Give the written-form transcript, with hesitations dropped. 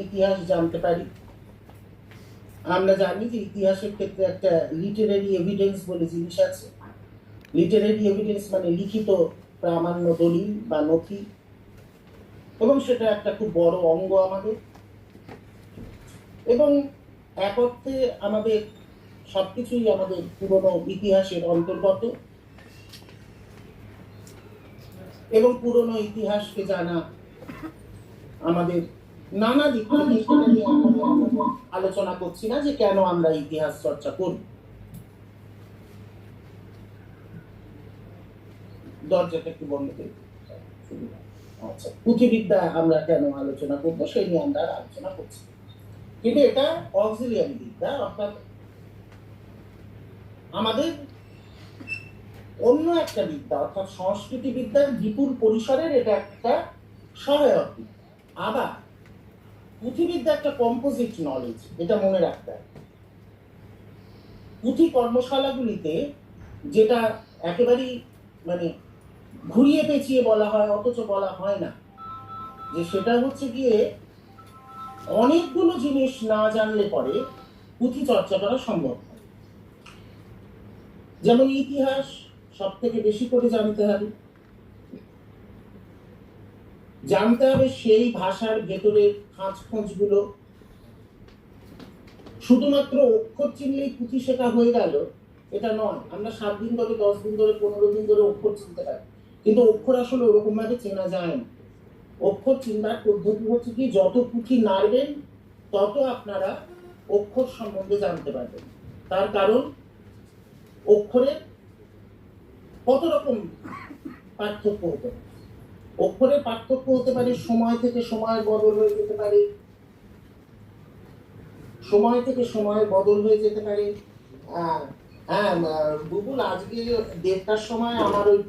ইতিহাস জানতে পারি। আমরা জানি যে ইতিহাসের ক্ষেত্রে একটা লিটারারি এভিডেন্স বলে জিনিস আছে। লিটারারি এভিডেন্স মানে লিখিত প্রামাণ্য দলিল বা নথি, এবং সেটা একটা খুব বড় অঙ্গ আমাদের। এবং এক অর্থে আমাদের সবকিছুই আমাদের পুরনো ইতিহাসের অন্তর্গত, এবং পুরনো ইতিহাসকে জানা আমাদের নানা দিক থেকে সেটা নিয়ে আলোচনা করছি না যে কেন আমরা ইতিহাস চর্চা করি। দরজাটা একটু বন্ধ করি। আচ্ছা, পুঁথিবিদ্যা আমরা কেন আলোচনা করবো সেই নিয়ে আমরা আলোচনা করছি, কিন্তু এটা অক্সিলিয়ারি বিদ্যা, অর্থাৎ আমাদের অন্য একটা বিদ্যা, অর্থাৎ সংস্কৃতি বিদ্যার বিপুল পরিসরের এটা একটা সহায়ক বিদ্যা। আবার পুঁথিবিদ্যা একটা কম্পোজিট নলেজ, এটা মনে রাখতে হবে। পুঁথি কর্মশালাগুলিতে যেটা একেবারেই মানে ঘুরিয়ে পেঁচিয়ে বলা হয়, অথচ বলা হয় না, যে সেটা হচ্ছে গিয়ে অনেকগুলো জিনিস না জানলে পরে পুঁথি চর্চা করা সম্ভব হয়। যেমন ইতিহাস সব থেকে বেশি করে জানতে হবে, সেই ভাষার ভেতরের খাঁজখোঁজগুলো। শুধুমাত্র অক্ষর চিনলেই পুঁথি শেখা হয়ে গেল এটা নয়। আমরা 7 দিন ধরে, 10 দিন ধরে, 15 দিন ধরে অক্ষর চিনতে পারি, কিন্তু অক্ষর আসলে ওরকম ভাবে চেনা যায় না। অক্ষর চিনবার পদ্ধতি হচ্ছে কি, যত পুঁথি নাড়বেন তত আপনারা অক্ষর সম্বন্ধে জানতে পারবেন। তার কারণ অক্ষরের কত রকম পার্থক্য হতে পারে। অক্ষরের পার্থক্য হতে পারে সময় থেকে সময়ের বদল হয়ে যেতে পারে, সময় থেকে সময়ের বদল হয়ে যেতে পারে। হ্যাঁ, বুবুল, আজকে 1:30টার সময় আমার ওই